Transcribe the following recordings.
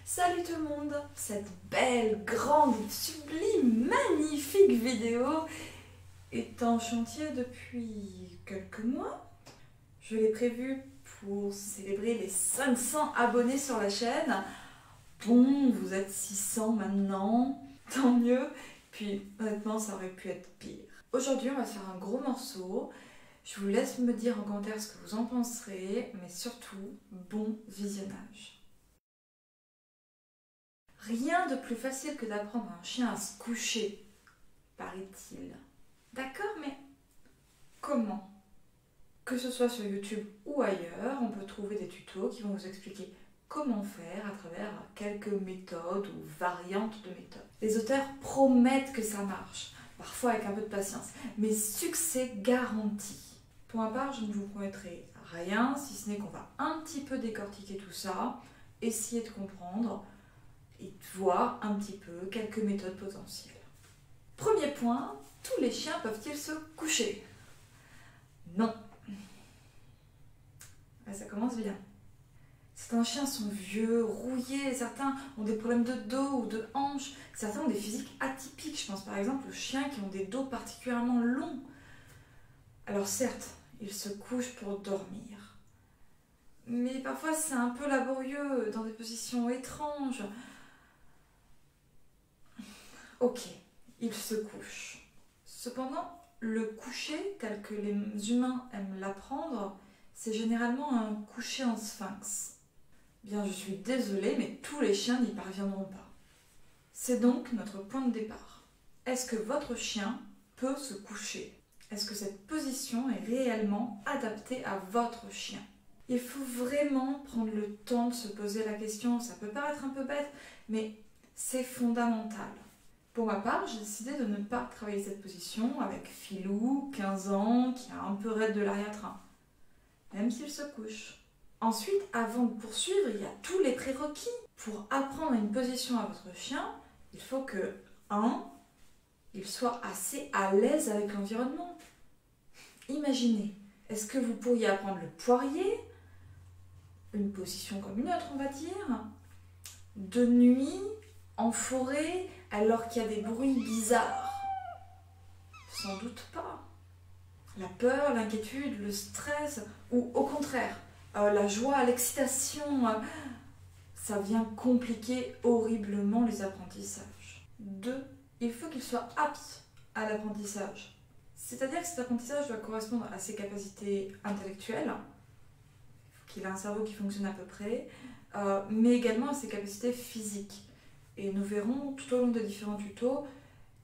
Salut tout le monde! Cette belle, grande, sublime, magnifique vidéo est en chantier depuis quelques mois. Je l'ai prévue pour célébrer les 500 abonnés sur la chaîne. Bon, vous êtes 600 maintenant, tant mieux. Puis honnêtement, ça aurait pu être pire. Aujourd'hui, on va faire un gros morceau. Je vous laisse me dire en commentaire ce que vous en penserez, mais surtout, bon visionnage. Rien de plus facile que d'apprendre à un chien à se coucher, paraît-il. D'accord, mais comment? Que ce soit sur YouTube ou ailleurs, on peut trouver des tutos qui vont vous expliquer comment faire à travers quelques méthodes ou variantes de méthodes. Les auteurs promettent que ça marche, parfois avec un peu de patience, mais succès garanti. Pour ma part, je ne vous promettrai rien, si ce n'est qu'on va un petit peu décortiquer tout ça, essayer de comprendre et de voir un petit peu quelques méthodes potentielles. Premier point, tous les chiens peuvent-ils se coucher? Non. Ça commence bien. Certains chiens sont vieux, rouillés, certains ont des problèmes de dos ou de hanches, certains ont des physiques atypiques. Je pense par exemple aux chiens qui ont des dos particulièrement longs. Alors certes, ils se couchent pour dormir. Mais parfois c'est un peu laborieux, dans des positions étranges. Ok, ils se couchent. Cependant, le coucher, tel que les humains aiment l'apprendre, c'est généralement un coucher en sphinx. Bien, je suis désolée, mais tous les chiens n'y parviendront pas. C'est donc notre point de départ. Est-ce que votre chien peut se coucher? Est-ce que cette position est réellement adaptée à votre chien? Il faut vraiment prendre le temps de se poser la question. Ça peut paraître un peu bête, mais c'est fondamental. Pour ma part, j'ai décidé de ne pas travailler cette position avec Filou, 15 ans, qui a un peu raide de l'arrière-train, même s'il se couche. Ensuite, avant de poursuivre, il y a tous les prérequis. Pour apprendre une position à votre chien, il faut que 1. Il soit assez à l'aise avec l'environnement. Imaginez, est-ce que vous pourriez apprendre le poirier, une position comme une autre, on va dire, de nuit, en forêt, alors qu'il y a des bruits bizarres? Sans doute pas. La peur, l'inquiétude, le stress, ou au contraire, la joie, l'excitation, ça vient compliquer horriblement les apprentissages. 2. Il faut qu'il soit apte à l'apprentissage. C'est-à-dire que cet apprentissage doit correspondre à ses capacités intellectuelles, il faut qu'il ait un cerveau qui fonctionne à peu près, mais également à ses capacités physiques. Et nous verrons tout au long des différents tutos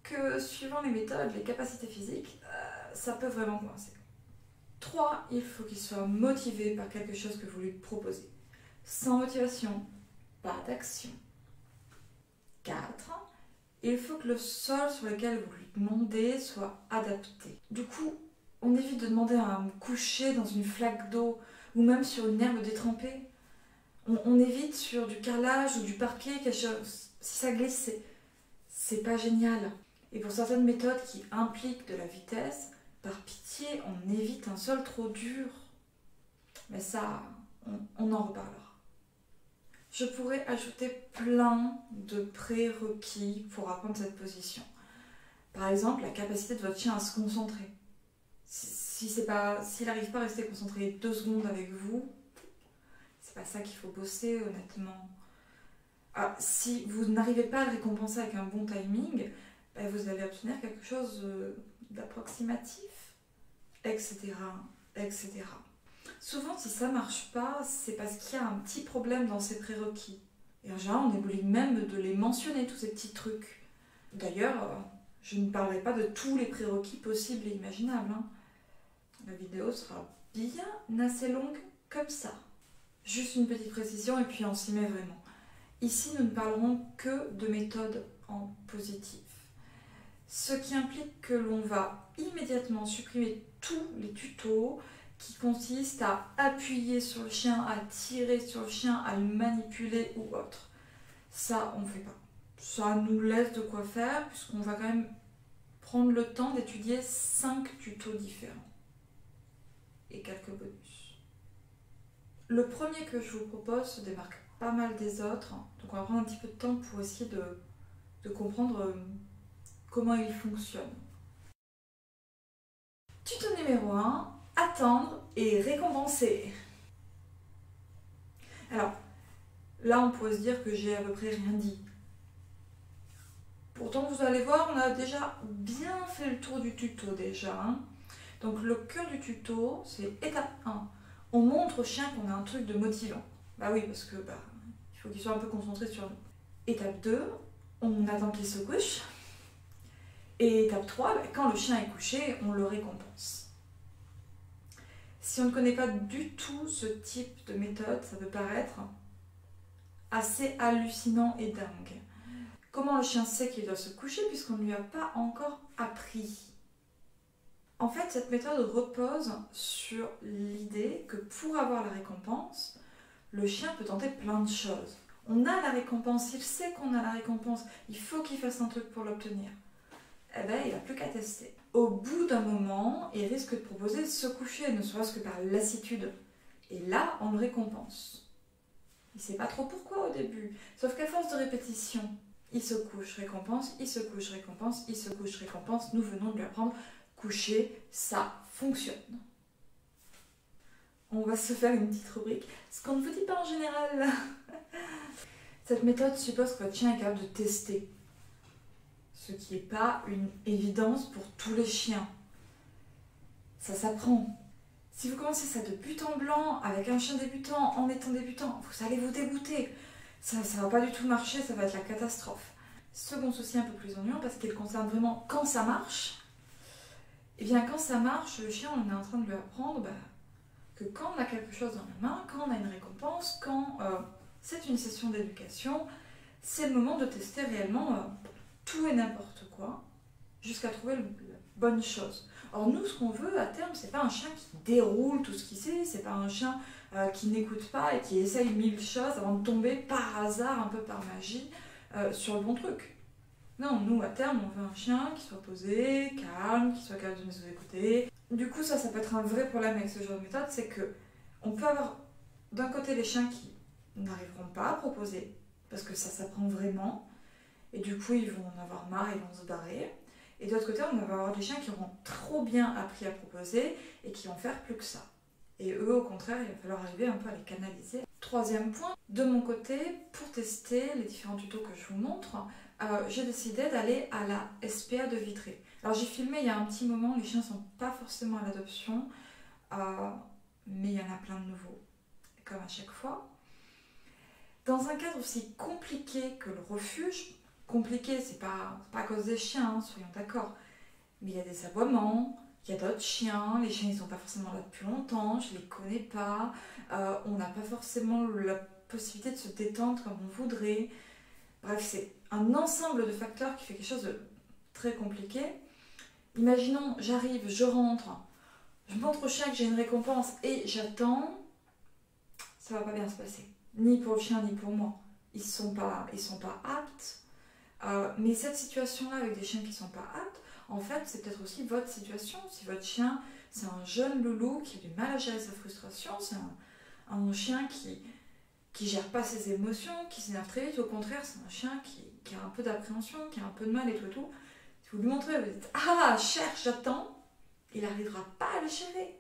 que suivant les méthodes, les capacités physiques, ça peut vraiment coincer. 3. Il faut qu'il soit motivé par quelque chose que vous lui proposez. Sans motivation, pas d'action. 4. Il faut que le sol sur lequel vous lui demandez soit adapté. Du coup, on évite de demander à me coucher dans une flaque d'eau ou même sur une herbe détrempée. On évite sur du carrelage ou du parquet, si ça glisse, c'est pas génial. Et pour certaines méthodes qui impliquent de la vitesse, par pitié, on évite un sol trop dur. Mais ça, on en reparlera. Je pourrais ajouter plein de prérequis pour apprendre cette position. Par exemple, la capacité de votre chien à se concentrer. S'il n'arrive pas à rester concentré 2 secondes avec vous, c'est pas ça qu'il faut bosser, honnêtement. Si vous n'arrivez pas à le récompenser avec un bon timing, vous allez obtenir quelque chose d'approximatif, etc., etc. Souvent, si ça ne marche pas, c'est parce qu'il y a un petit problème dans ces prérequis. Et en général, on oublie même de les mentionner, tous ces petits trucs. D'ailleurs, je ne parlerai pas de tous les prérequis possibles et imaginables. La vidéo sera bien assez longue comme ça. Juste une petite précision et puis on s'y met vraiment. Ici, nous ne parlerons que de méthodes en positif. Ce qui implique que l'on va immédiatement supprimer tous les tutos qui consistent à appuyer sur le chien, à tirer sur le chien, à le manipuler ou autre. Ça, on ne fait pas. Ça nous laisse de quoi faire puisqu'on va quand même prendre le temps d'étudier 5 tutos différents et quelques bonus. Le premier que je vous propose se démarque pas mal des autres. Donc on va prendre un petit peu de temps pour essayer de comprendre comment il fonctionne. Tuto numéro 1, attendre et récompenser. Alors, là on pourrait se dire que j'ai à peu près rien dit. Pourtant vous allez voir, on a déjà bien fait le tour du tuto déjà. Donc le cœur du tuto, c'est étape 1. On montre au chien qu'on a un truc de motivant. Bah oui, parce que il faut qu'il soit un peu concentré sur nous. Étape 2, on attend qu'il se couche. Et étape 3, quand le chien est couché, on le récompense. Si on ne connaît pas du tout ce type de méthode, ça peut paraître assez hallucinant et dingue. Comment le chien sait qu'il doit se coucher puisqu'on ne lui a pas encore appris? En fait, cette méthode repose sur l'idée que pour avoir la récompense, le chien peut tenter plein de choses. On a la récompense, il sait qu'on a la récompense, il faut qu'il fasse un truc pour l'obtenir. Eh bien, il n'a plus qu'à tester. Au bout d'un moment, il risque de proposer de se coucher, ne serait-ce que par lassitude. Et là, on le récompense. Il ne sait pas trop pourquoi au début, sauf qu'à force de répétition, il se couche, récompense, il se couche, récompense, il se couche, récompense. Nous venons de lui apprendre coucher, ça fonctionne. On va se faire une petite rubrique, ce qu'on ne vous dit pas en général. Cette méthode suppose que votre chien est capable de tester, ce qui n'est pas une évidence pour tous les chiens. Ça s'apprend. Si vous commencez ça de but en blanc, avec un chien débutant, en étant débutant, vous allez vous dégoûter. Ça ne va pas du tout marcher, ça va être la catastrophe. Second souci un peu plus ennuyant, parce qu'il concerne vraiment quand ça marche. Et bien quand ça marche, le chien, on est en train de lui apprendre que quand on a quelque chose dans la main, quand on a une récompense, quand c'est une session d'éducation, c'est le moment de tester réellement tout et n'importe quoi, jusqu'à trouver la bonne chose. Or nous, ce qu'on veut à terme, c'est pas un chien qui déroule tout ce qu'il sait, c'est pas un chien qui n'écoute pas et qui essaye 1000 choses avant de tomber par hasard, un peu par magie, sur le bon truc. Non, nous, à terme, on veut un chien qui soit posé, calme, qui soit capable de nous écouter. Du coup, ça peut être un vrai problème avec ce genre de méthode, c'est que on peut avoir d'un côté les chiens qui n'arriveront pas à proposer, parce que ça s'apprend vraiment, et du coup, ils vont en avoir marre, ils vont se barrer. Et de l'autre côté, on va avoir des chiens qui auront trop bien appris à proposer et qui vont faire plus que ça. Et eux, au contraire, il va falloir arriver un peu à les canaliser. Troisième point, de mon côté, pour tester les différents tutos que je vous montre, j'ai décidé d'aller à la SPA de Vitré. Alors j'ai filmé il y a un petit moment, les chiens ne sont pas forcément à l'adoption, mais il y en a plein de nouveaux, comme à chaque fois. Dans un cadre aussi compliqué que le refuge, compliqué, c'est pas à cause des chiens, soyons d'accord, mais il y a des aboiements, il y a d'autres chiens, les chiens ils sont pas forcément là depuis longtemps, je les connais pas, on n'a pas forcément la possibilité de se détendre comme on voudrait. Bref, c'est un ensemble de facteurs qui fait quelque chose de très compliqué. Imaginons, j'arrive, je rentre, je montre au chien que j'ai une récompense et j'attends, ça va pas bien se passer. Ni pour le chien, ni pour moi. Ils sont pas aptes. Mais cette situation-là avec des chiens qui ne sont pas aptes, en fait, c'est peut-être aussi votre situation. Si votre chien, c'est un jeune loulou qui a du mal à gérer sa frustration, c'est un chien qui gère pas ses émotions, qui s'énerve très vite, au contraire, c'est un chien qui a un peu d'appréhension, qui a un peu de mal et tout. Si vous lui montrez, vous dites « Ah, cherche, j'attends », il n'arrivera pas à le gérer.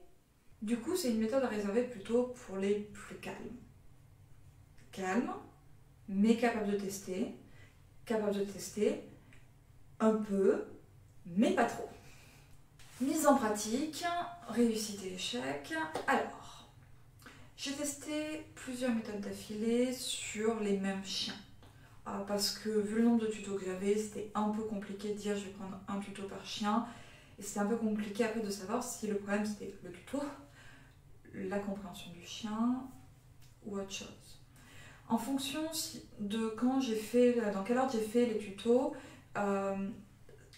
Du coup, c'est une méthode à réserver plutôt pour les plus calmes. Calme, mais capable de tester un peu, mais pas trop. Mise en pratique, réussite et échec. Alors, j'ai testé plusieurs méthodes d'affilée sur les mêmes chiens. Parce que vu le nombre de tutos que j'avais, c'était un peu compliqué de dire je vais prendre un tuto par chien. Et c'était un peu compliqué après de savoir si le problème c'était le tuto, la compréhension du chien ou autre chose. En fonction de dans quel ordre j'ai fait les tutos,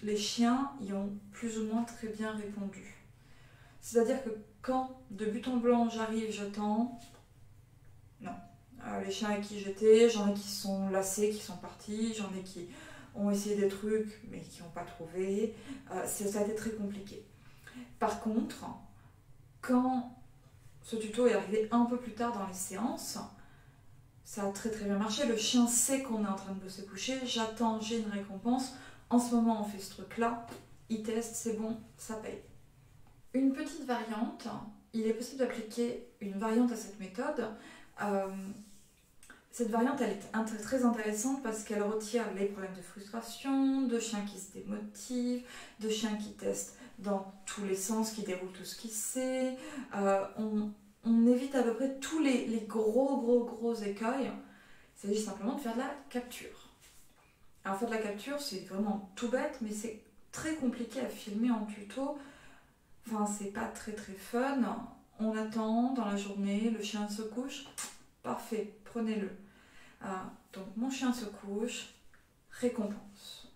les chiens y ont plus ou moins très bien répondu. C'est-à-dire que quand de but en blanc j'arrive, j'attends, non. Les chiens avec qui j'étais, j'en ai qui sont lassés, qui sont partis, j'en ai qui ont essayé des trucs mais qui n'ont pas trouvé. Ça a été très compliqué. Par contre, quand ce tuto est arrivé un peu plus tard dans les séances, Ça a très bien marché. Le chien sait qu'on est en train de se coucher. J'attends, j'ai une récompense. En ce moment, on fait ce truc-là. Il teste, c'est bon, ça paye. Une petite variante, il est possible d'appliquer une variante à cette méthode. Cette variante, elle est très intéressante parce qu'elle retire les problèmes de frustration, de chiens qui se démotivent, de chiens qui testent dans tous les sens, qui déroulent tout ce qu'il sait. On évite à peu près tous les gros écueils. Il s'agit simplement de faire de la capture. Alors faire de la capture, c'est vraiment tout bête, mais c'est très compliqué à filmer en tuto. Enfin, c'est pas très fun. On attend dans la journée, le chien se couche. Parfait, prenez-le. Donc mon chien se couche, récompense.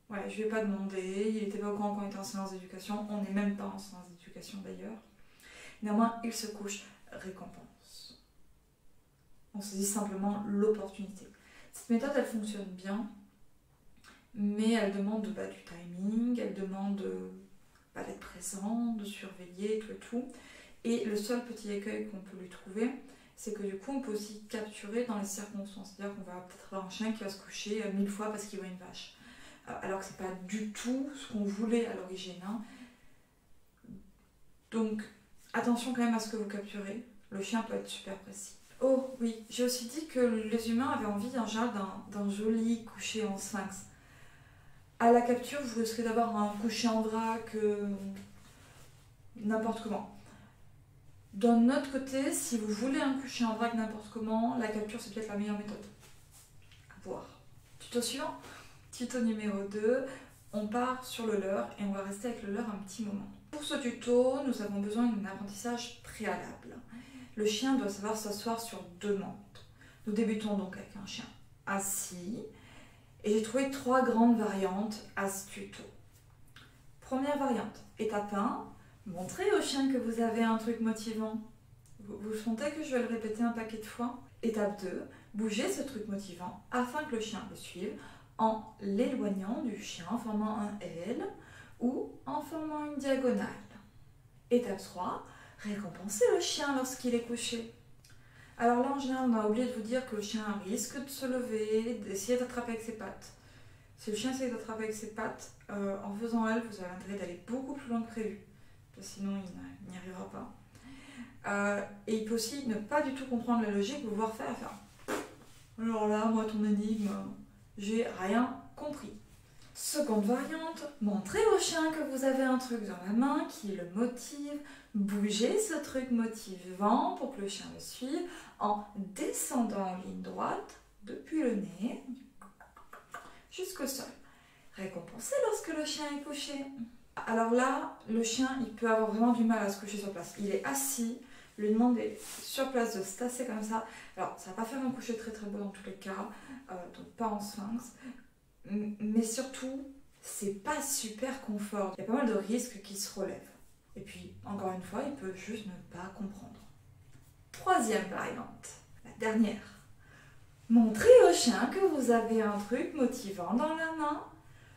Ouais, je lui ai pas demandé, il n'était pas au courant qu'on était en séance d'éducation, on n'est même pas en séance d'éducation d'ailleurs. Néanmoins, il se couche, récompense. On saisit simplement l'opportunité. Cette méthode, elle fonctionne bien, mais elle demande du timing, elle demande d'être présent, de surveiller, tout. Et le seul petit écueil qu'on peut lui trouver, c'est que du coup, on peut aussi capturer dans les circonstances. C'est-à-dire qu'on va peut-être avoir un chien qui va se coucher 1000 fois parce qu'il voit une vache. Alors que c'est pas du tout ce qu'on voulait à l'origine. Donc, attention quand même à ce que vous capturez. Le chien peut être super précis. Oh oui, j'ai aussi dit que les humains avaient envie en général d'un joli coucher en sphinx. À la capture, vous risquez d'avoir un coucher en vrac, n'importe comment. D'un autre côté, si vous voulez un coucher en vrac n'importe comment, la capture c'est peut-être la meilleure méthode. À voir. Tuto suivant. Tuto numéro 2. On part sur le leurre et on va rester avec le leurre un petit moment. Pour ce tuto, nous avons besoin d'un apprentissage préalable. Le chien doit savoir s'asseoir sur demande. Nous débutons donc avec un chien assis. Et j'ai trouvé 3 grandes variantes à ce tuto. Première variante, étape 1, montrez au chien que vous avez un truc motivant. Vous sentez que je vais le répéter un paquet de fois. Étape 2, bougez ce truc motivant afin que le chien le suive en l'éloignant du chien en formant un L ou en formant une diagonale. Étape 3, récompensez le chien lorsqu'il est couché. Alors là, en général, on a oublié de vous dire que le chien risque de se lever, d'essayer d'attraper avec ses pattes. Si le chien essaie d'attraper avec ses pattes, en faisant L, vous avez intérêt d'aller beaucoup plus loin que prévu. Parce que sinon, il n'y arrivera pas. Et il peut aussi ne pas du tout comprendre la logique, vous voir faire. Alors là, moi, ton énigme, j'ai rien compris. Seconde variante, montrez au chien que vous avez un truc dans la main qui le motive. Bougez ce truc motivant pour que le chien le suive en descendant en ligne droite depuis le nez jusqu'au sol. Récompensez lorsque le chien est couché. Alors là, le chien, il peut avoir vraiment du mal à se coucher sur place. Il est assis, lui demander sur place de se tasser comme ça. Alors, ça va pas faire un coucher très beau dans tous les cas, donc pas en sphinx. Mais surtout, c'est pas super confort. Il y a pas mal de risques qui se relèvent. Et puis, encore une fois, il peut juste ne pas comprendre. Troisième variante, la dernière. Montrez au chien que vous avez un truc motivant dans la main.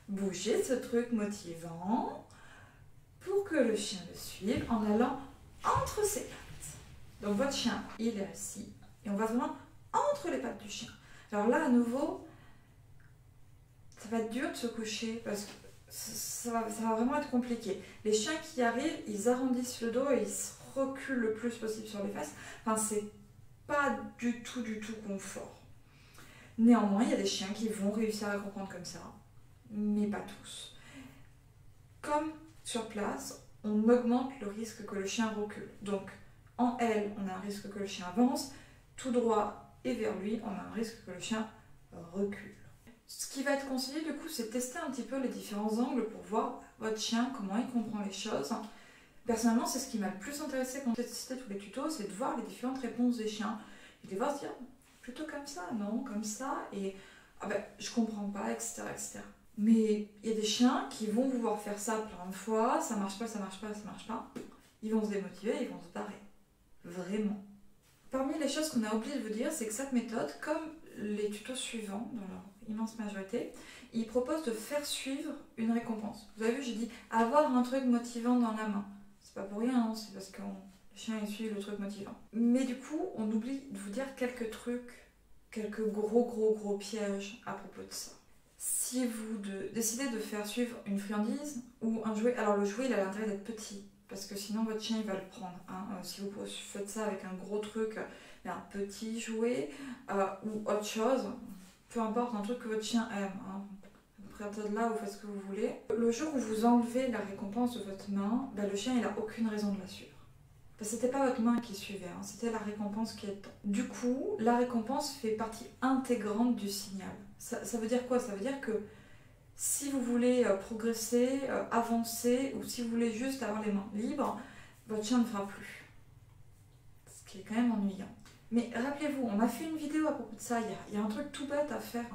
Bougez ce truc motivant pour que le chien le suive en allant entre ses pattes. Donc votre chien, il est assis et on va vraiment entre les pattes du chien. Alors là, à nouveau, ça va être dur de se coucher parce que ça va vraiment être compliqué. Les chiens qui arrivent, ils arrondissent le dos et ils se reculent le plus possible sur les fesses. Enfin, c'est pas du tout confort. Néanmoins, il y a des chiens qui vont réussir à comprendre comme ça, mais pas tous. Comme sur place, on augmente le risque que le chien recule. Donc, en L, on a un risque que le chien avance, tout droit et vers lui, on a un risque que le chien recule. Ce qui va être conseillé, du coup, c'est tester un petit peu les différents angles pour voir votre chien, comment il comprend les choses. Personnellement, c'est ce qui m'a le plus intéressé quand j'ai testé tous les tutos, c'est de voir les différentes réponses des chiens. Et de les voir se dire, plutôt comme ça, non, comme ça, et ah ben, je comprends pas, etc. Mais il y a des chiens qui vont vous voir faire ça plein de fois, ça marche pas. Ils vont se démotiver, ils vont se barrer. Vraiment. Parmi les choses qu'on a oublié de vous dire, c'est que cette méthode, comme les tutos suivants, dans leur immense majorité, ils proposent de faire suivre une récompense. Vous avez vu, j'ai dit avoir un truc motivant dans la main. C'est pas pour rien, hein, c'est parce que le chien il suit le truc motivant. Mais du coup, on oublie de vous dire quelques trucs quelques gros pièges à propos de ça. Si vous décidez de faire suivre une friandise ou un jouet, alors le jouet il a l'intérêt d'être petit, parce que sinon votre chien il va le prendre. Hein. Si vous faites ça avec un gros truc, mais un petit jouet ou autre chose, peu importe, un truc que votre chien aime. Hein. À partir de là, vous faites ce que vous voulez. Le jour où vous enlevez la récompense de votre main, le chien il n'a aucune raison de la suivre. C'était pas votre main qui suivait, hein, c'était la récompense qui est. Du coup, la récompense fait partie intégrante du signal. Ça veut dire quoi? Ça veut dire que si vous voulez progresser, avancer, ou si vous voulez juste avoir les mains libres, votre chien ne fera plus. Ce qui est quand même ennuyant. Mais rappelez-vous, on a fait une vidéo à propos de ça, il y a un truc tout bête à faire.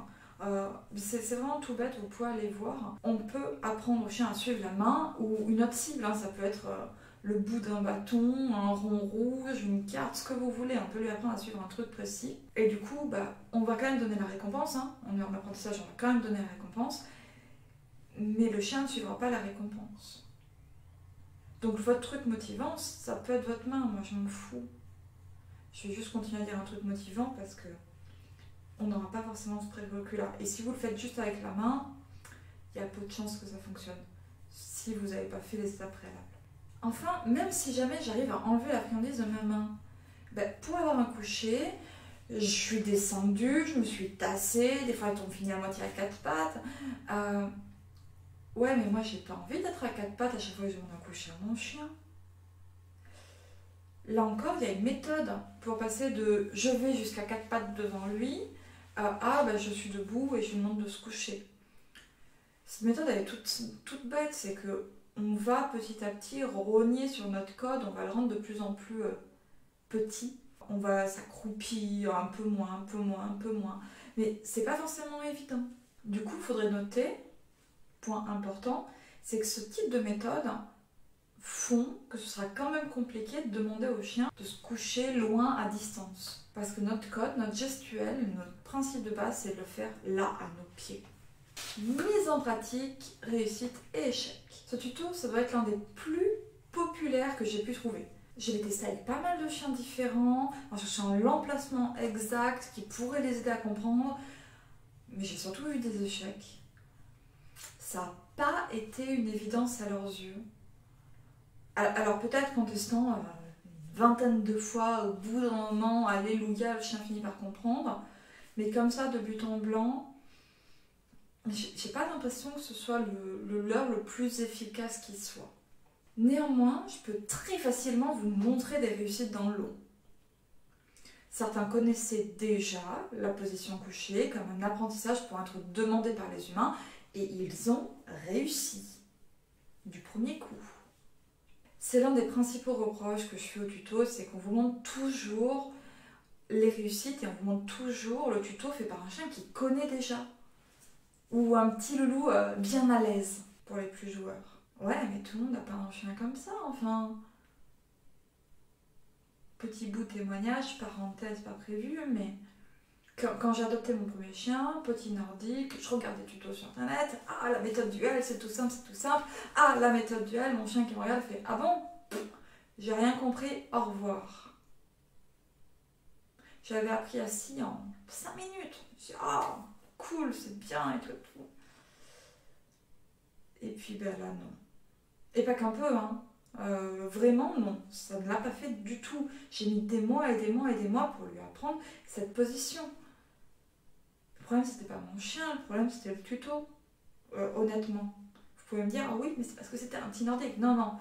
C'est vraiment tout bête, vous pouvez aller voir. On peut apprendre au chien à suivre la main ou une autre cible, hein, ça peut être le bout d'un bâton, un rond rouge, une carte, ce que vous voulez. On peut lui apprendre à suivre un truc précis. Et du coup, on va quand même donner la récompense. Hein. On est en apprentissage, on va quand même donner la récompense. Mais le chien ne suivra pas la récompense. Donc votre truc motivant, ça peut être votre main. Moi, je m'en fous. Je vais juste continuer à dire un truc motivant parce que on n'aura pas forcément ce prérequis-là. Et si vous le faites juste avec la main, il y a peu de chances que ça fonctionne. Si vous n'avez pas fait les étapes préalables. Enfin, même si jamais j'arrive à enlever la friandise de ma main, pour avoir un coucher, je suis descendue, je me suis tassée, des fois elle tombe finie à moitié à quatre pattes. Ouais, mais moi j'ai pas envie d'être à quatre pattes à chaque fois que je demande un coucher à mon chien. Là encore, il y a une méthode pour passer de je vais jusqu'à quatre pattes devant lui à je suis debout et je lui demande de se coucher. Cette méthode elle est toute bête, c'est que on va petit à petit rogner sur notre code, on va le rendre de plus en plus petit. On va s'accroupir un peu moins. Mais c'est pas forcément évident. Du coup, il faudrait noter, point important, c'est que ce type de méthode font que ce sera quand même compliqué de demander au chien de se coucher loin à distance. Parce que notre code, notre gestuel, notre principe de base, c'est de le faire là, à nos pieds. Mise en pratique, réussite et échec. Ce tuto, ça doit être l'un des plus populaires que j'ai pu trouver. Je l'ai testé avec pas mal de chiens différents, en cherchant l'emplacement exact qui pourrait les aider à comprendre, mais j'ai surtout eu des échecs. Ça n'a pas été une évidence à leurs yeux. Alors peut-être qu'en testant une vingtaine de fois, au bout d'un moment, alléluia, le chien finit par comprendre, mais comme ça, de but en blanc, j'ai pas l'impression que ce soit le leurre le plus efficace qui soit. Néanmoins, je peux très facilement vous montrer des réussites dans le lot. Certains connaissaient déjà la position couchée comme un apprentissage pour être demandé par les humains et ils ont réussi du premier coup. C'est l'un des principaux reproches que je fais au tuto, c'est qu'on vous montre toujours les réussites et on vous montre toujours le tuto fait par un chien qui connaît déjà. Ou un petit loulou bien à l'aise pour les plus joueurs. Ouais, mais tout le monde n'a pas un chien comme ça, enfin. Petit bout de témoignage, parenthèse pas prévue, mais quand j'ai adopté mon premier chien, petit nordique, je regarde des tutos sur internet. Ah, la méthode duel, c'est tout simple, c'est tout simple. Ah, la méthode duel, mon chien qui me regarde fait ah bon? J'ai rien compris, au revoir. J'avais appris assis en 5 minutes. Je dis ah, cool, c'est bien et tout. Et puis là, non. Et pas qu'un peu, hein. Vraiment, non. Ça ne l'a pas fait du tout. J'ai mis des mois pour lui apprendre cette position. Le problème, c'était pas mon chien, le problème, c'était le tuto. Honnêtement. Vous pouvez me dire, ah oui, mais c'est parce que c'était un petit nordique. Non.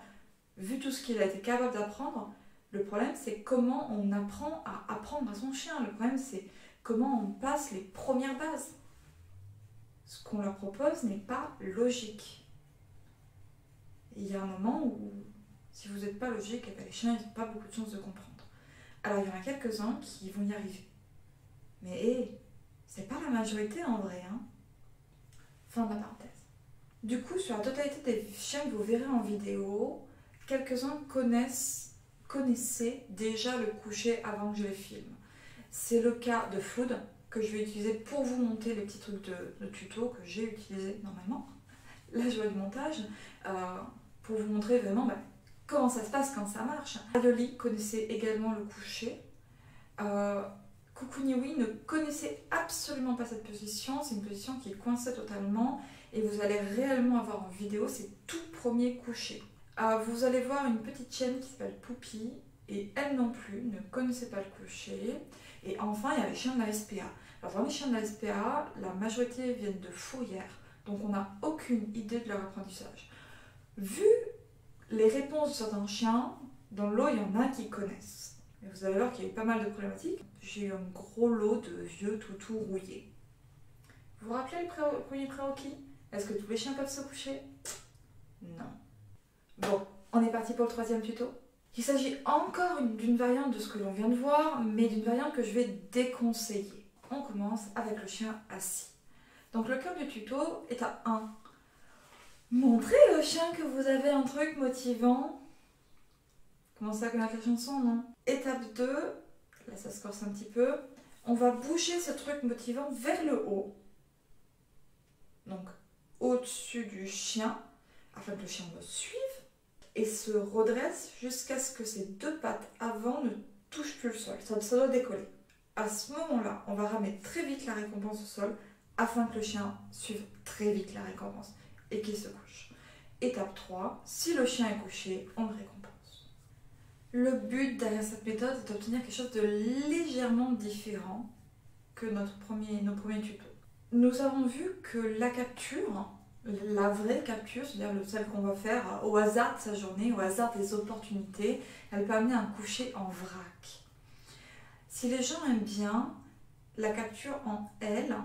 Vu tout ce qu'il a été capable d'apprendre, le problème, c'est comment on apprend à apprendre à son chien. Le problème, c'est comment on passe les premières bases. Ce qu'on leur propose n'est pas logique. Il y a un moment où, si vous n'êtes pas logique, les chiens n'ont pas beaucoup de chances de comprendre. Alors, il y en a quelques-uns qui vont y arriver. Mais c'est pas la majorité en vrai. Hein. Fin de la parenthèse. Du coup, sur la totalité des chiens que vous verrez en vidéo, quelques-uns connaissaient déjà le coucher avant que je les filme. C'est le cas de Food, que je vais utiliser pour vous monter les petits trucs de tuto que j'ai utilisé normalement. La joie du montage. Pour vous montrer vraiment comment ça se passe quand ça marche. Ayoli connaissait également le coucher. Kukuniwi ne connaissait absolument pas cette position, c'est une position qui est coincée totalement et vous allez réellement avoir en vidéo ses tout premiers couchers. Vous allez voir une petite chienne qui s'appelle Poupie et elle non plus ne connaissait pas le coucher. Et enfin, il y a les chiens de la SPA. Alors dans les chiens de la SPA, la majorité viennent de fourrière, donc on n'a aucune idée de leur apprentissage. Vu les réponses de certains chiens, dans le lot, il y en a qui connaissent. Et vous allez voir qu'il y a eu pas mal de problématiques. J'ai eu un gros lot de vieux toutous rouillés. Vous vous rappelez le premier prérequis? Est-ce que tous les chiens peuvent se coucher? Non. Bon, on est parti pour le troisième tuto. Il s'agit encore d'une variante de ce que l'on vient de voir, mais d'une variante que je vais déconseiller. On commence avec le chien assis. Donc le cœur du tuto est à 1. Montrez au chien que vous avez un truc motivant. Commencez à connaître la chanson, non? Étape 2, là ça se corse un petit peu. On va bouger ce truc motivant vers le haut. Donc au-dessus du chien, afin que le chien me suive. Et se redresse jusqu'à ce que ses deux pattes avant ne touchent plus le sol. Ça doit décoller. À ce moment-là, on va ramener très vite la récompense au sol afin que le chien suive très vite la récompense et qu'il se couche. Étape 3, si le chien est couché, on le récompense. Le but derrière cette méthode est d'obtenir quelque chose de légèrement différent que nos premiers tutos. Nous avons vu que la capture, la vraie capture, c'est-à-dire celle qu'on va faire au hasard de sa journée, au hasard des opportunités, elle peut amener un coucher en vrac. Si les gens aiment bien, la capture en L,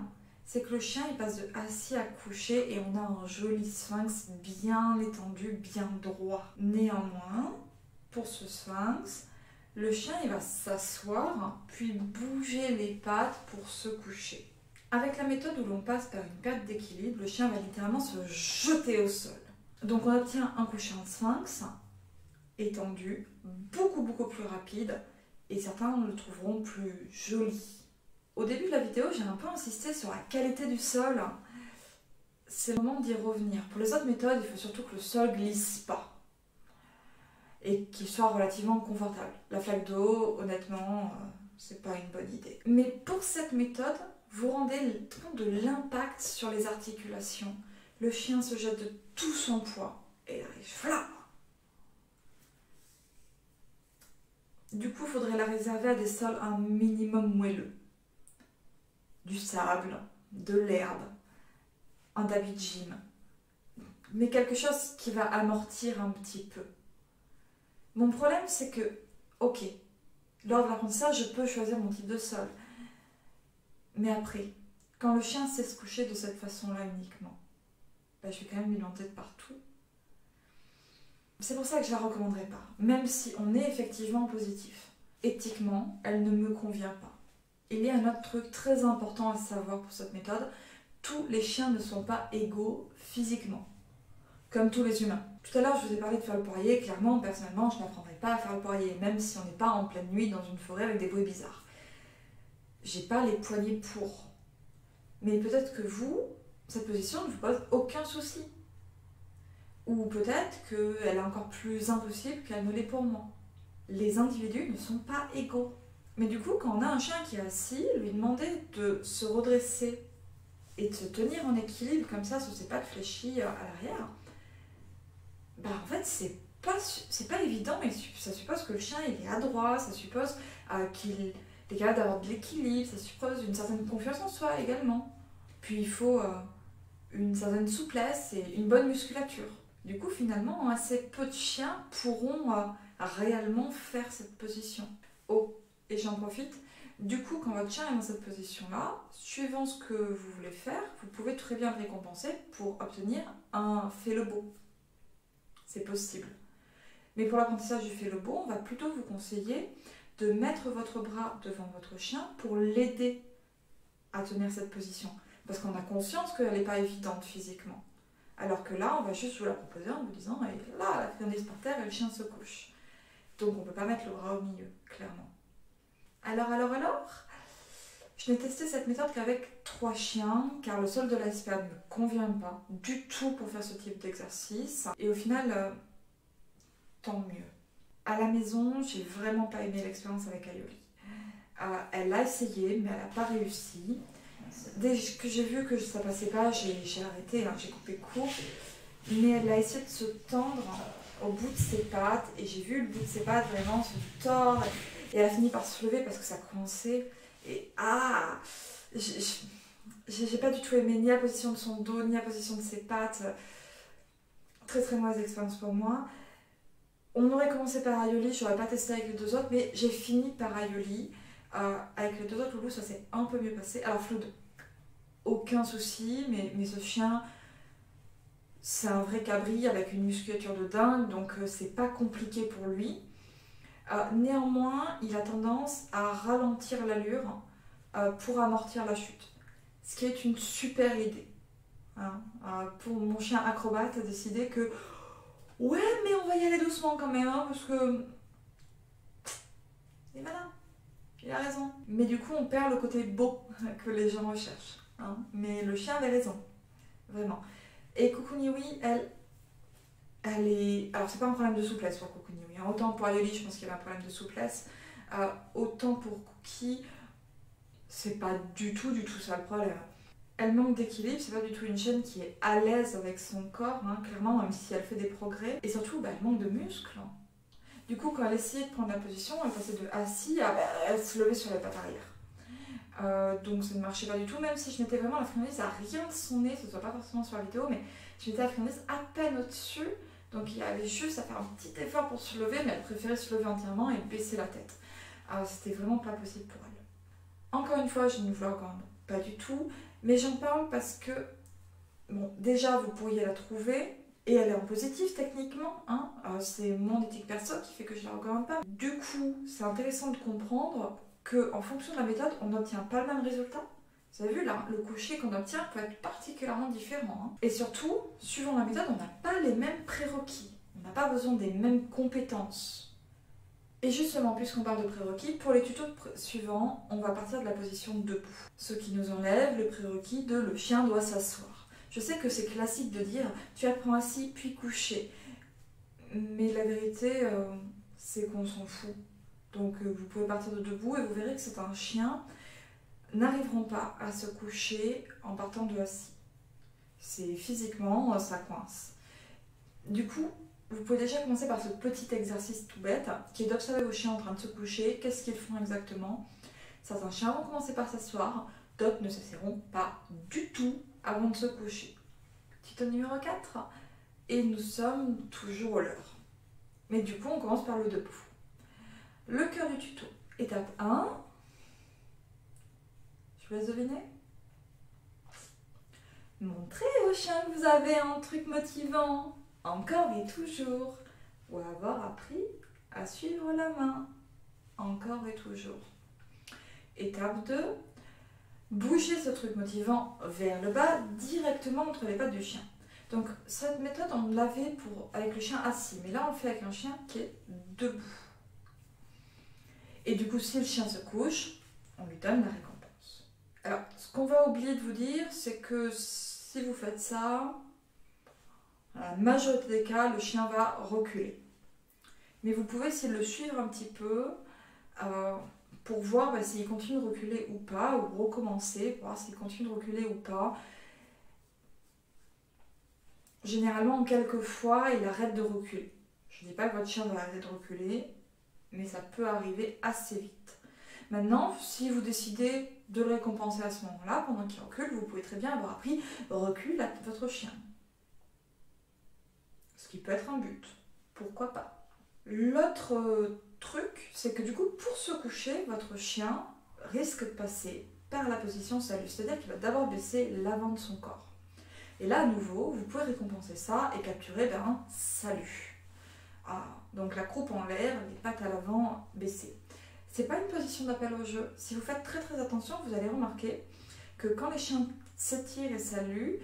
c'est que le chien il passe de assis à couché et on a un joli sphinx bien étendu, bien droit. Néanmoins, pour ce sphinx, le chien il va s'asseoir puis bouger les pattes pour se coucher. Avec la méthode où l'on passe par une perte d'équilibre, le chien va littéralement se jeter au sol. Donc on obtient un coucher en sphinx, étendu, beaucoup plus rapide, et certains le trouveront plus joli. Au début de la vidéo, j'ai un peu insisté sur la qualité du sol. C'est le moment d'y revenir. Pour les autres méthodes, il faut surtout que le sol glisse pas et qu'il soit relativement confortable. La flaque d'eau, honnêtement, c'est pas une bonne idée. Mais pour cette méthode, vous rendez compte de l'impact sur les articulations. Le chien se jette de tout son poids et il arrive là. Du coup, il faudrait la réserver à des sols un minimum moelleux. Du sable, de l'herbe, un tapis de gym. Mais quelque chose qui va amortir un petit peu. Mon problème, c'est que, ok, lors de l'apprentissage, je peux choisir mon type de sol. Mais après, quand le chien sait se coucher de cette façon-là uniquement, je vais quand même lui lancer de partout. C'est pour ça que je ne la recommanderais pas, même si on est effectivement positif. Éthiquement, elle ne me convient pas. Il y a un autre truc très important à savoir pour cette méthode, tous les chiens ne sont pas égaux physiquement, comme tous les humains. Tout à l'heure, je vous ai parlé de faire le poirier, clairement, personnellement, je n'apprendrai pas à faire le poirier, même si on n'est pas en pleine nuit dans une forêt avec des bruits bizarres. J'ai pas les poignets pour. Mais peut-être que vous, cette position ne vous pose aucun souci. Ou peut-être qu'elle est encore plus impossible qu'elle ne l'est pour moi. Les individus ne sont pas égaux. Mais du coup, quand on a un chien qui est assis, lui demander de se redresser et de se tenir en équilibre comme ça, sur ses pattes fléchies à l'arrière, en fait, c'est pas évident. Et ça suppose que le chien il est adroit, ça suppose qu'il est capable d'avoir de l'équilibre, ça suppose une certaine confiance en soi également. Puis il faut une certaine souplesse et une bonne musculature. Du coup, finalement, assez peu de chiens pourront réellement faire cette position. Oh, et j'en profite. Du coup, quand votre chien est dans cette position-là, suivant ce que vous voulez faire, vous pouvez très bien le récompenser pour obtenir un fais-le-beau. C'est possible. Mais pour l'apprentissage du fais-le-beau, on va plutôt vous conseiller de mettre votre bras devant votre chien pour l'aider à tenir cette position. Parce qu'on a conscience qu'elle n'est pas évidente physiquement. Alors que là, on va juste vous la proposer en vous disant « Là, la friandise par terre et le chien se couche ». Donc on ne peut pas mettre le bras au milieu, clairement. Alors, je n'ai testé cette méthode qu'avec 3 chiens, car le sol de la SPA ne me convient pas du tout pour faire ce type d'exercice. Et au final, tant mieux. À la maison, j'ai vraiment pas aimé l'expérience avec Aioli. Elle a essayé, mais elle n'a pas réussi. Dès que j'ai vu que ça passait pas, j'ai arrêté, hein, j'ai coupé court. Mais elle a essayé de se tendre au bout de ses pattes, et j'ai vu le bout de ses pattes vraiment se tordre, et elle a fini par se lever parce que ça coinçait. Et j'ai pas du tout aimé ni la position de son dos, ni la position de ses pattes. Très très mauvaise expérience pour moi. On aurait commencé par Aioli, j'aurais pas testé avec les deux autres, mais j'ai fini par Aioli. Avec les deux autres loulous, ça s'est un peu mieux passé. Alors Flood, aucun souci, mais ce chien, c'est un vrai cabri avec une musculature de dingue, donc c'est pas compliqué pour lui. Néanmoins, il a tendance à ralentir l'allure pour amortir la chute, ce qui est une super idée. Hein. Pour mon chien acrobate, a décidé que ouais, mais on va y aller doucement quand même, hein, parce que il est malin, il a raison. Mais du coup, on perd le côté beau que les gens recherchent. Hein. Mais le chien avait raison, vraiment. Et Kukuniwi, elle est... Alors, c'est pas un problème de souplesse pour Kukuniwi. Hein. Autant pour Aioli, je pense qu'il y avait un problème de souplesse. Autant pour Cookie, c'est pas du tout ça le problème. Elle manque d'équilibre, c'est pas du tout une chienne qui est à l'aise avec son corps, hein, clairement, même si elle fait des progrès. Et surtout, elle manque de muscles. Du coup, quand elle essayait de prendre la position, elle passait de assis à... elle se levait sur les pattes arrière. Donc ça ne marchait pas du tout, même si je mettais vraiment la friandise à rien de son nez, ce ne soit pas forcément sur la vidéo, mais je mettais la friandise à peine au-dessus. Donc il y avait juste à faire un petit effort pour se lever, mais elle préférait se lever entièrement et baisser la tête. C'était vraiment pas possible pour elle. Encore une fois, je ne vlog pas du tout, mais j'en parle parce que, bon, déjà vous pourriez la trouver, et elle est en positif techniquement, hein. C'est mon éthique perso qui fait que je la recommande pas. Du coup, c'est intéressant de comprendre qu'en fonction de la méthode, on n'obtient pas le même résultat. Vous avez vu là, le coucher qu'on obtient peut être particulièrement différent. Hein. Et surtout, suivant la méthode, on n'a pas les mêmes prérequis. On n'a pas besoin des mêmes compétences. Et justement, puisqu'on parle de prérequis, pour les tutos suivants, on va partir de la position debout. Ce qui nous enlève le prérequis de le chien doit s'asseoir. Je sais que c'est classique de dire tu apprends assis puis couché. Mais la vérité, c'est qu'on s'en fout. Donc vous pouvez partir de debout et vous verrez que certains chiens n'arriveront pas à se coucher en partant de assis. C'est physiquement, ça coince. Du coup, vous pouvez déjà commencer par ce petit exercice tout bête qui est d'observer vos chiens en train de se coucher. Qu'est-ce qu'ils font exactement? Certains chiens vont commencer par s'asseoir, d'autres ne s'asserront pas du tout avant de se coucher. Tuto numéro 4. Et nous sommes toujours au leurre. Mais du coup, on commence par le debout. Le cœur du tuto. Étape 1. Je vous laisse deviner. Montrez au chien que vous avez un truc motivant. Encore et toujours. Ou avoir appris à suivre la main. Encore et toujours. Étape 2. Bougez ce truc motivant vers le bas, directement entre les pattes du chien. Donc cette méthode, on l'avait avec le chien assis, mais là on le fait avec un chien qui est debout. Et du coup, si le chien se couche, on lui donne la récompense. Alors, ce qu'on va oublier de vous dire, c'est que si vous faites ça, dans la majorité des cas, le chien va reculer. Mais vous pouvez essayer de le suivre un petit peu pour voir s'il continue de reculer ou pas, ou recommencer pour voir s'il continue de reculer ou pas. Généralement, quelques fois, il arrête de reculer. Je ne dis pas que votre chien va arrêter de reculer, mais ça peut arriver assez vite. Maintenant, si vous décidez de le récompenser à ce moment-là, pendant qu'il recule, vous pouvez très bien avoir appris recul à votre chien. Ce qui peut être un but. Pourquoi pas? L'autre truc, c'est que du coup, pour se coucher, votre chien risque de passer par la position salut. C'est-à-dire qu'il va d'abord baisser l'avant de son corps. Et là, à nouveau, vous pouvez récompenser ça et capturer un salut. Donc la croupe en l'air, les pattes à l'avant baissées. C'est pas une position d'appel au jeu. Si vous faites très très attention, vous allez remarquer que quand les chiens s'étirent et saluent,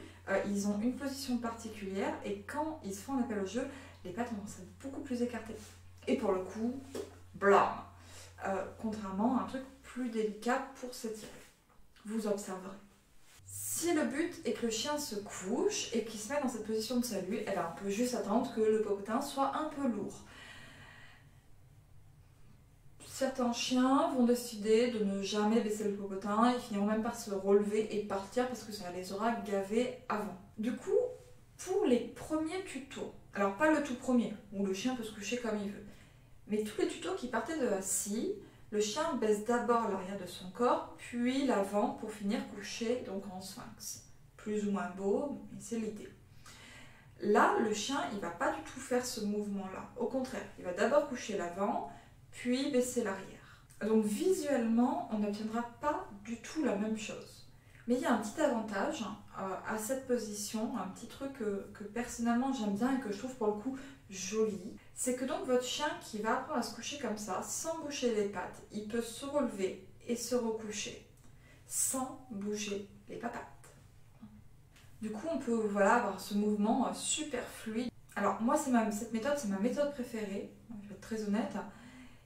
ils ont une position particulière et quand ils se font un appel au jeu, les pattes ont tendance à être beaucoup plus écartées. Et pour le coup, blam, contrairement à un truc plus délicat pour s'étirer. Vous observerez. Si le but est que le chien se couche et qu'il se met dans cette position de salut, on peut juste attendre que le popotin soit un peu lourd. Certains chiens vont décider de ne jamais baisser le popotin et finiront même par se relever et partir parce que ça les aura gavés avant. Du coup, pour les premiers tutos, alors pas le tout premier, où le chien peut se coucher comme il veut, mais tous les tutos qui partaient de assis, le chien baisse d'abord l'arrière de son corps, puis l'avant pour finir couché donc en sphinx. Plus ou moins beau, mais c'est l'idée. Là, le chien, il va pas du tout faire ce mouvement-là. Au contraire, il va d'abord coucher l'avant, puis baisser l'arrière. Donc visuellement, on n'obtiendra pas du tout la même chose. Mais il y a un petit avantage à cette position, un petit truc que personnellement j'aime bien et que je trouve pour le coup joli. C'est que donc votre chien qui va apprendre à se coucher comme ça, sans bouger les pattes, il peut se relever et se recoucher, sans bouger les papates. Du coup, on peut voilà, avoir ce mouvement super fluide. Alors moi, cette méthode, c'est ma méthode préférée, je vais être très honnête,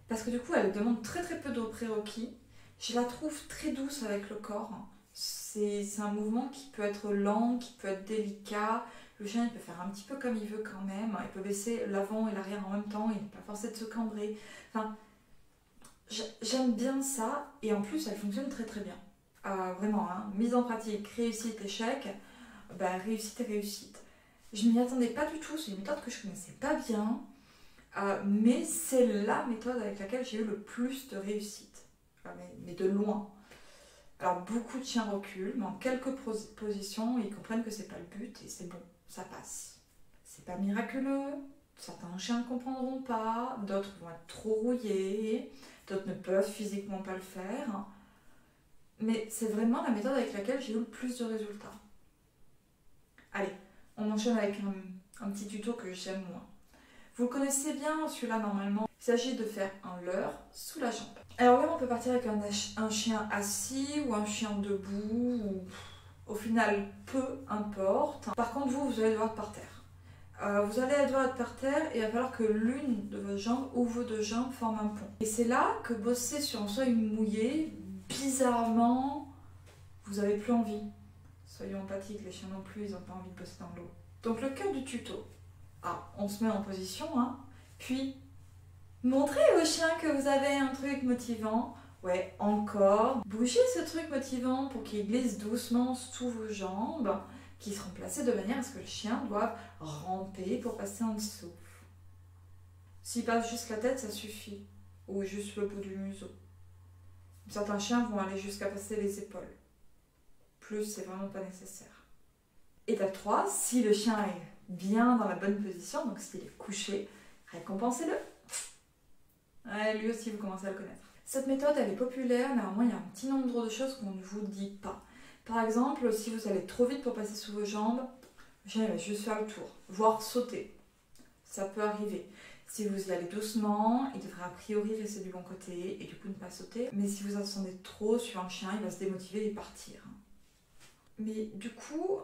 parce que du coup, elle demande très peu de prérequis. Je la trouve très douce avec le corps. C'est un mouvement qui peut être lent, qui peut être délicat. Le chien, il peut faire un petit peu comme il veut quand même. Il peut baisser l'avant et l'arrière en même temps, il n'est pas forcé de se cambrer. Enfin, j'aime bien ça, et en plus, elle fonctionne très bien. Vraiment, hein, mise en pratique, réussite, échec. Réussite et réussite. Je m'y attendais pas du tout, c'est une méthode que je connaissais pas bien, mais c'est la méthode avec laquelle j'ai eu le plus de réussite, mais de loin. Alors beaucoup de chiens reculent, mais en quelques positions, ils comprennent que c'est pas le but et c'est bon, ça passe. C'est pas miraculeux, certains chiens ne comprendront pas, d'autres vont être trop rouillés, d'autres ne peuvent physiquement pas le faire, mais c'est vraiment la méthode avec laquelle j'ai eu le plus de résultats. Allez, on enchaîne avec un petit tuto que j'aime moins. Vous le connaissez bien, celui-là normalement. Il s'agit de faire un leurre sous la jambe. Alors là, on peut partir avec un chien assis ou un chien debout, ou au final, peu importe. Par contre, vous allez devoir être par terre. Vous allez devoir être par terre et il va falloir que l'une de vos jambes ou vos deux jambes forment un pont. Et c'est là que bosser sur un seuil mouillé, bizarrement, vous n'avez plus envie. Soyons empathiques, les chiens non plus, ils n'ont pas envie de bosser dans l'eau. Donc le cœur du tuto. On se met en position, puis montrez au chien que vous avez un truc motivant. Ouais, encore. Bougez ce truc motivant pour qu'il glisse doucement sous vos jambes, qui seront placées de manière à ce que le chien doive ramper pour passer en dessous. S'il passe juste la tête, ça suffit. Ou juste le bout du museau. Certains chiens vont aller jusqu'à passer les épaules. Plus, c'est vraiment pas nécessaire. Étape 3, si le chien est bien dans la bonne position, donc s'il est couché, récompensez-le. Ouais, lui aussi, vous commencez à le connaître. Cette méthode, elle est populaire, mais néanmoins, il y a un petit nombre de choses qu'on ne vous dit pas. Par exemple, si vous allez trop vite pour passer sous vos jambes, le chien va juste faire le tour, voire sauter. Ça peut arriver. Si vous y allez doucement, il devrait a priori rester du bon côté et du coup ne pas sauter. Mais si vous attendez trop sur un chien, il va se démotiver et partir. Mais du coup,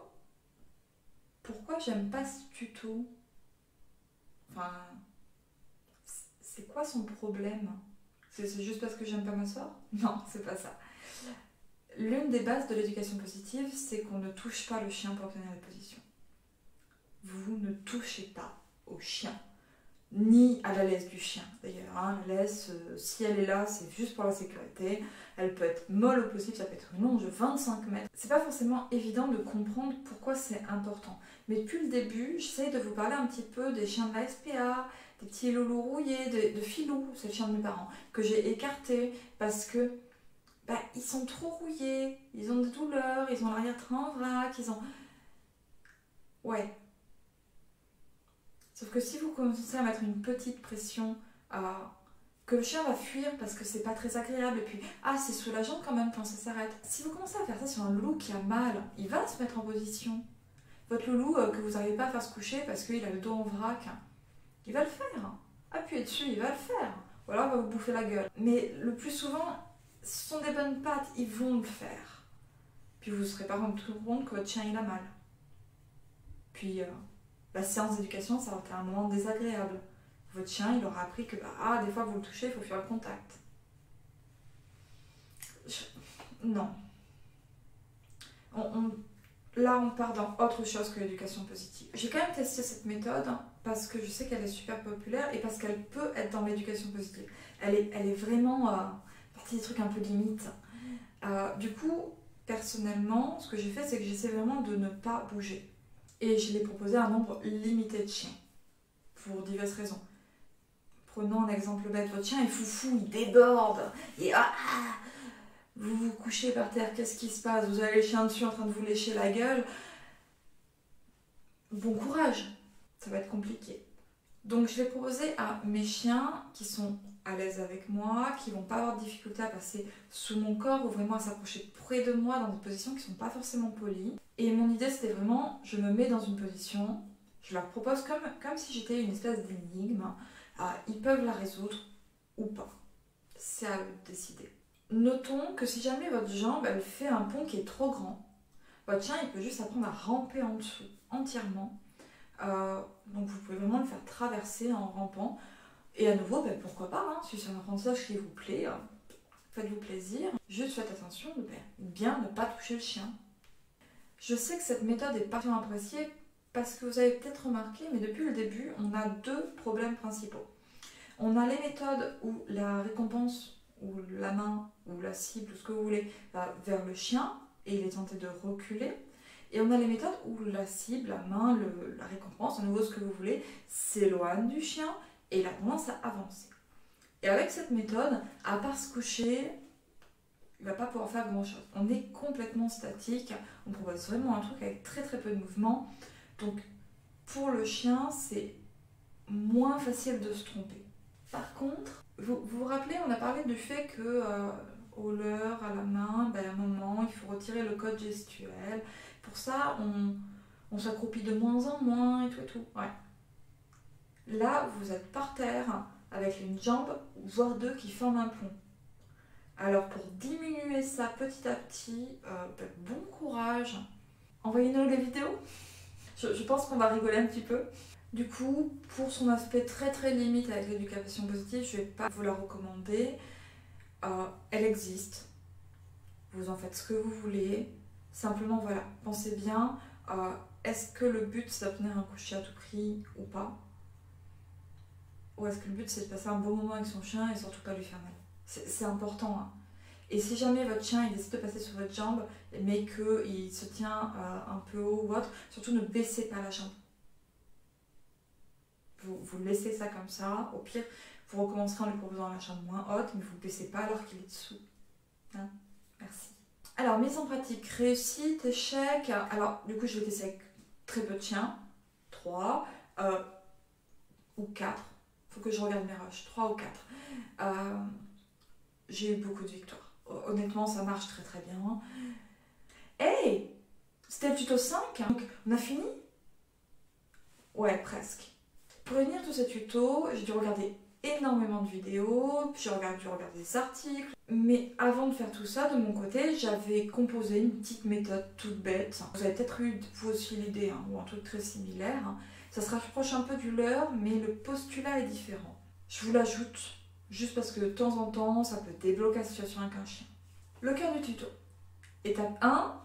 pourquoi j'aime pas ce tuto? Enfin, c'est quoi son problème? C'est juste parce que j'aime pas m'asseoir? Non, c'est pas ça. L'une des bases de l'éducation positive, c'est qu'on ne touche pas le chien pour obtenir les positions. Vous ne touchez pas au chien, ni à la laisse du chien. D'ailleurs, la laisse, si elle est là, c'est juste pour la sécurité. Elle peut être molle au possible, ça peut être une longe de 25 mètres. C'est pas forcément évident de comprendre pourquoi c'est important. Mais depuis le début, j'essaie de vous parler un petit peu des chiens de la SPA, des petits loulous rouillés, de Filou, c'est le chien de mes parents, que j'ai écarté parce que ils sont trop rouillés, ils ont des douleurs, ils ont l'arrière-train en vrac, ils ont... Ouais. Sauf que si vous commencez à mettre une petite pression, que le chien va fuir parce que c'est pas très agréable, et puis c'est soulageant quand même quand ça s'arrête. Si vous commencez à faire ça sur un loulou qui a mal, il va se mettre en position. Votre loulou que vous n'arrivez pas à faire se coucher parce qu'il a le dos en vrac, il va le faire. Appuyez dessus, il va le faire. Ou alors il va vous bouffer la gueule. Mais le plus souvent, ce sont des bonnes pattes, ils vont le faire. Puis vous ne serez pas rendu compte que votre chien il a mal. Puis la séance d'éducation, ça va être un moment désagréable. Votre chien, il aura appris que des fois vous le touchez, il faut faire le contact. Non. Là, on part dans autre chose que l'éducation positive. J'ai quand même testé cette méthode parce que je sais qu'elle est super populaire et parce qu'elle peut être dans l'éducation positive. Elle est vraiment partie des trucs un peu limites. Du coup, personnellement, ce que j'ai fait, c'est que j'essaie vraiment de ne pas bouger. Et je l'ai proposé à un nombre limité de chiens, pour diverses raisons. Prenons un exemple bête, votre chien est foufou, il déborde, et vous vous couchez par terre, qu'est-ce qui se passe? Vous avez le chien dessus en train de vous lécher la gueule. Bon courage, ça va être compliqué. Donc je l'ai proposé à mes chiens qui sont à l'aise avec moi, qui vont pas avoir de difficulté à passer sous mon corps ou vraiment à s'approcher près de moi dans des positions qui sont pas forcément polies. Et mon idée c'était vraiment, je me mets dans une position, je leur propose comme si j'étais une espèce d'énigme, ils peuvent la résoudre ou pas. C'est à eux de décider. Notons que si jamais votre jambe elle fait un pont qui est trop grand, votre chien il peut juste apprendre à ramper en dessous entièrement. Donc vous pouvez vraiment le faire traverser en rampant. Et à nouveau, pourquoi pas, hein, si c'est un apprentissage qui vous plaît, faites-vous plaisir. Juste faites attention de bien ne pas toucher le chien. Je sais que cette méthode est particulièrement appréciée parce que vous avez peut-être remarqué, mais depuis le début, on a deux problèmes principaux. On a les méthodes où la récompense, ou la main, ou la cible, ou ce que vous voulez, va vers le chien et il est tenté de reculer. Et on a les méthodes où la cible, la main, la récompense, à nouveau ce que vous voulez, s'éloigne du chien et il a tendance à avancer. Et avec cette méthode, à part se coucher, il ne va pas pouvoir faire grand chose. On est complètement statique, on propose vraiment un truc avec très très peu de mouvement. Donc pour le chien, c'est moins facile de se tromper. Par contre, vous vous rappelez, on a parlé du fait que au leurre, à la main, à un moment, il faut retirer le code gestuel. Pour ça, on s'accroupit de moins en moins et tout. Ouais. Là, vous êtes par terre avec une jambe, voire deux qui forment un pont. Alors pour diminuer ça petit à petit, bon courage. Envoyez-nous des vidéos. Je pense qu'on va rigoler un petit peu. Du coup, pour son aspect très très limite avec l'éducation positive, je ne vais pas vous la recommander. Elle existe. Vous en faites ce que vous voulez. Simplement, voilà, pensez bien, est-ce que le but c'est d'obtenir un coucher à tout prix ou pas? Ou est-ce que le but c'est de passer un bon moment avec son chien et surtout pas lui faire mal? C'est important. Hein. Et si jamais votre chien il décide de passer sur votre jambe, mais qu'il se tient un peu haut ou autre, surtout ne baissez pas la jambe. Vous laissez ça comme ça, au pire, vous recommencerez en lui proposant la jambe moins haute, mais vous ne baissez pas alors qu'il est dessous. Hein? Merci. Alors, mise en pratique, réussite, échec. Alors, du coup, je vais tester avec très peu de chiens. 3 ou 4. Il faut que je regarde mes rushs. 3 ou 4. J'ai eu beaucoup de victoires. Honnêtement, ça marche très très bien. Hey! C'était le tuto 5. Donc, on a fini? Ouais, presque. Pour réunir tous ces tutos, j'ai dû regarder énormément de vidéos, puis j'ai dû regarder des articles. Mais avant de faire tout ça, de mon côté, j'avais composé une petite méthode toute bête. Vous avez peut-être eu vous aussi l'idée, hein, ou un truc très similaire. Ça se rapproche un peu du leur, mais le postulat est différent. Je vous l'ajoute, juste parce que de temps en temps, ça peut débloquer la situation avec un chien. Le cœur du tuto. Étape 1.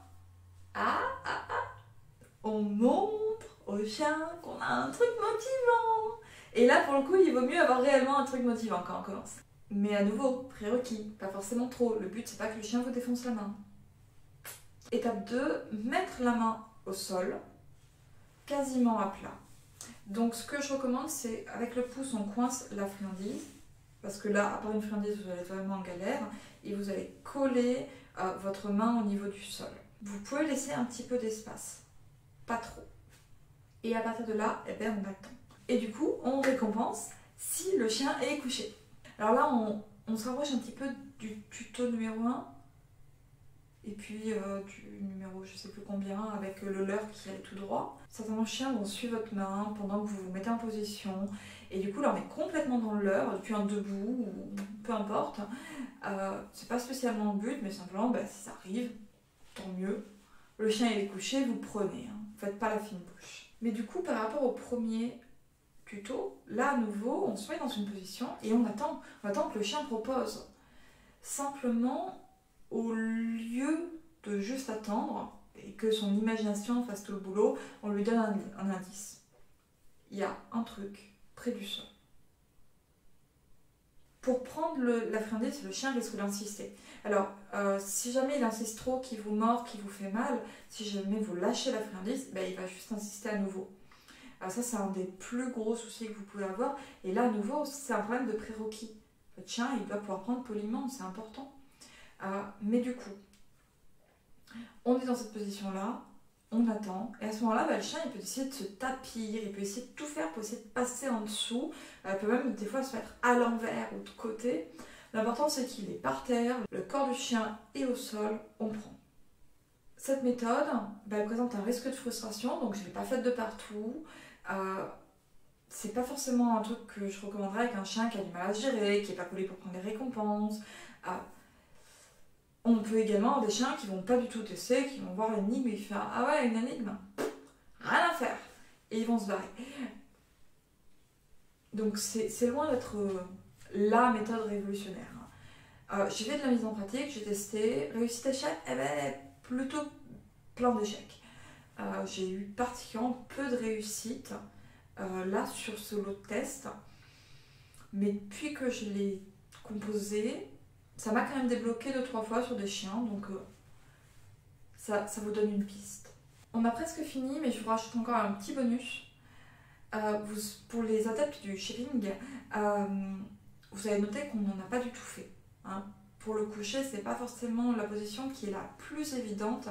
On montre au chien qu'on a un truc motivant. Et là, pour le coup, il vaut mieux avoir réellement un truc motivant quand on commence. Mais à nouveau, prérequis, pas forcément trop. Le but, c'est pas que le chien vous défonce la main. Étape 2, mettre la main au sol, quasiment à plat. Donc, ce que je recommande, c'est avec le pouce, on coince la friandise. Parce que là, à part une friandise, vous allez être vraiment en galère. Et vous allez coller votre main au niveau du sol. Vous pouvez laisser un petit peu d'espace. Pas trop. Et à partir de là, on attend. Et du coup, on récompense si le chien est couché. Alors là, on se rapproche un petit peu du tuto numéro 1. Et puis du numéro je sais plus combien, avec le leurre qui allait tout droit. Certains chiens vont suivre votre main pendant que vous vous mettez en position. Et du coup, là, on est complètement dans le leurre, depuis un debout, ou peu importe. C'est pas spécialement le but, mais simplement, si ça arrive, tant mieux. Le chien il est couché, vous prenez. Hein. Faites pas la fine bouche. Mais du coup, par rapport au premier tuto, là à nouveau, on se met dans une position et on attend que le chien propose. Simplement, au lieu de juste attendre et que son imagination fasse tout le boulot, on lui donne un indice. il y a un truc près du sol. Pour prendre la friandise, le chien risque d'insister. Alors, si jamais il insiste trop, qu'il vous mord, qu'il vous fait mal, si jamais vous lâchez la friandise, ben, il va juste insister à nouveau. Alors ça, c'est un des plus gros soucis que vous pouvez avoir. Et là, à nouveau, c'est un problème de prérequis. Votre chien, il doit pouvoir prendre poliment, c'est important. Mais du coup, on est dans cette position-là, on attend, et à ce moment-là, le chien, il peut essayer de se tapir, il peut essayer de tout faire pour essayer de passer en dessous, il peut même des fois se mettre à l'envers ou de côté. L'important, c'est qu'il est par terre, le corps du chien est au sol, on prend. Cette méthode, elle présente un risque de frustration, donc je ne l'ai pas faite de partout. C'est pas forcément un truc que je recommanderais avec un chien qui a du mal à se gérer, qui n'est pas collé pour prendre des récompenses. On peut également avoir des chiens qui vont pas du tout tester, qui vont voir l'énigme et ils font ah ouais, une énigme, rien à faire, et ils vont se barrer. Donc c'est loin d'être la méthode révolutionnaire. J'ai fait de la mise en pratique, j'ai testé, réussite échec, plutôt plein d'échecs. J'ai eu particulièrement peu de réussite là sur ce lot de test, mais depuis que je l'ai composé, ça m'a quand même débloqué 2-3 fois sur des chiens, donc ça vous donne une piste. On a presque fini, mais je vous rajoute encore un petit bonus. Pour les adeptes du shipping, vous avez noté qu'on n'en a pas du tout fait. Pour le coucher, c'est pas forcément la position qui est la plus évidente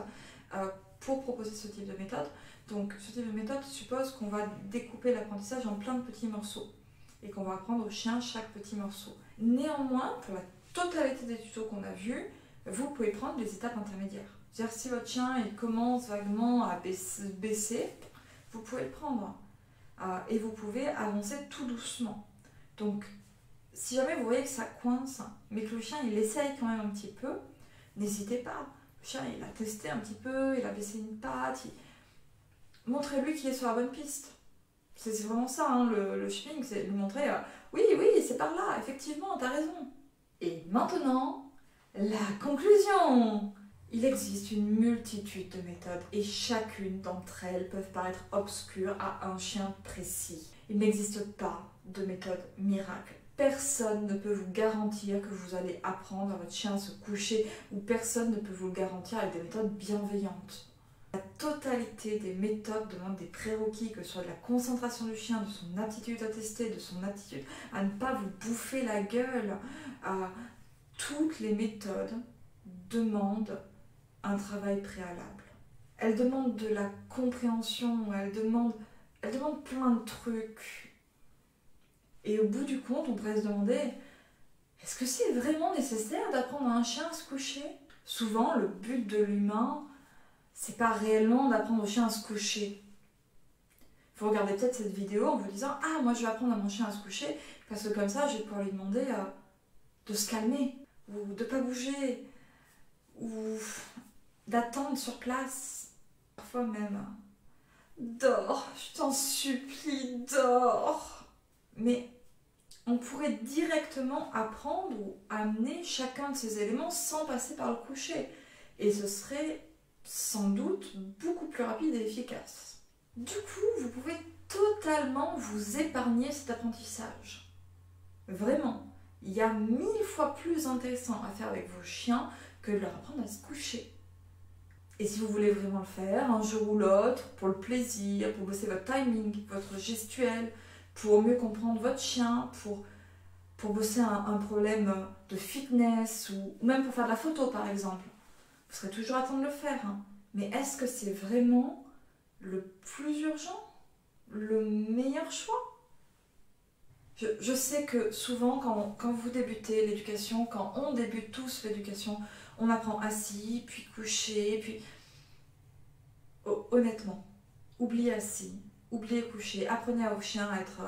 pour proposer ce type de méthode. Donc ce type de méthode suppose qu'on va découper l'apprentissage en plein de petits morceaux et qu'on va apprendre au chien chaque petit morceau. Néanmoins, pour la totalité des tutos qu'on a vus, vous pouvez prendre les étapes intermédiaires. C'est-à-dire si votre chien il commence vaguement à baisser, vous pouvez le prendre et vous pouvez avancer tout doucement. Donc si jamais vous voyez que ça coince, mais que le chien il essaye quand même un petit peu, n'hésitez pas. Le chien il a testé un petit peu, il a baissé une patte, montrez-lui qu'il est sur la bonne piste. C'est vraiment ça, le shipping, c'est lui montrer oui, c'est par là, effectivement, t'as raison. Et maintenant, la conclusion. Il existe une multitude de méthodes et chacune d'entre elles peuvent paraître obscures à un chien précis. Il n'existe pas de méthode miracle. Personne ne peut vous garantir que vous allez apprendre à votre chien à se coucher ou personne ne peut vous le garantir avec des méthodes bienveillantes. La totalité des méthodes demande des prérequis, que ce soit de la concentration du chien, de son aptitude à tester, de son aptitude à ne pas vous bouffer la gueule. Toutes les méthodes demandent un travail préalable. Elles demandent de la compréhension, elles demandent plein de trucs. Et au bout du compte, on pourrait se demander, est-ce que c'est vraiment nécessaire d'apprendre à un chien à se coucher ? Souvent, le but de l'humain, c'est pas réellement d'apprendre au chien à se coucher. Vous regardez peut-être cette vidéo en vous disant « Ah, moi je vais apprendre à mon chien à se coucher parce que comme ça, je vais pouvoir lui demander de se calmer, ou de pas bouger, ou d'attendre sur place. Parfois même, dors, je t'en supplie, dors !» Mais on pourrait directement apprendre ou amener chacun de ces éléments sans passer par le coucher. Et ce serait sans doute beaucoup plus rapide et efficace. Du coup, vous pouvez totalement vous épargner cet apprentissage. Vraiment, il y a 1000 fois plus intéressant à faire avec vos chiens que de leur apprendre à se coucher. Et si vous voulez vraiment le faire, un jour ou l'autre, pour le plaisir, pour bosser votre timing, votre gestuelle, pour mieux comprendre votre chien, pour bosser un problème de fitness ou même pour faire de la photo par exemple, vous serez toujours à temps de le faire. Mais est-ce que c'est vraiment le plus urgent, le meilleur choix ? Je sais que souvent quand vous débutez l'éducation, quand on débute tous l'éducation, on apprend assis, puis couché, puis... Honnêtement, oubliez assis, oubliez couché, apprenez à vos chiens à être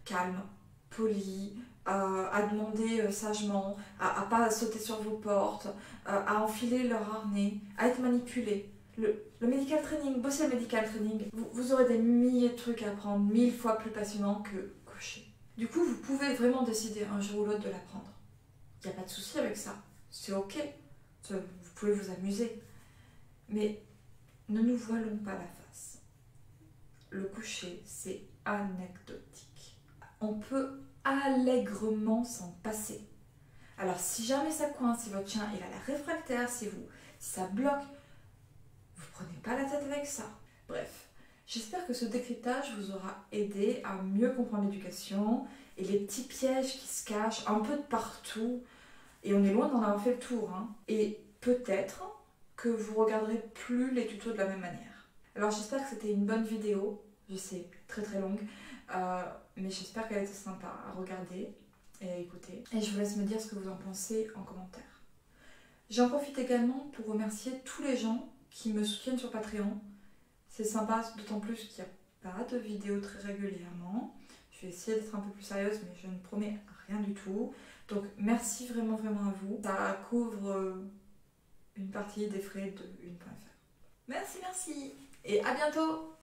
calmes, polis, à demander sagement, à pas sauter sur vos portes, à enfiler leur harnais, à être manipulé. Le medical training, bosser le medical training, vous aurez des milliers de trucs à apprendre, 1000 fois plus passionnants que coucher. Du coup, vous pouvez vraiment décider un jour ou l'autre de l'apprendre. Il n'y a pas de souci avec ça, c'est ok, vous pouvez vous amuser. Mais ne nous voilons pas la face. le coucher, c'est anecdotique. On peut allègrement s'en passer. Alors si jamais ça coince, si votre chien il a la réfractaire, si ça bloque, vous prenez pas la tête avec ça. Bref, j'espère que ce décryptage vous aura aidé à mieux comprendre l'éducation et les petits pièges qui se cachent un peu de partout. Et on est loin d'en avoir fait le tour. Hein. Et peut-être que vous regarderez plus les tutos de la même manière. Alors j'espère que c'était une bonne vidéo. Je sais, très très longue. Mais j'espère qu'elle était sympa à regarder et à écouter. Et je vous laisse me dire ce que vous en pensez en commentaire. J'en profite également pour remercier tous les gens qui me soutiennent sur Patreon. C'est sympa, d'autant plus qu'il n'y a pas de vidéos très régulièrement. Je vais essayer d'être un peu plus sérieuse, mais je ne promets rien du tout. Donc merci vraiment vraiment à vous. Ça couvre une partie des frais de une.fr. Merci, merci et à bientôt.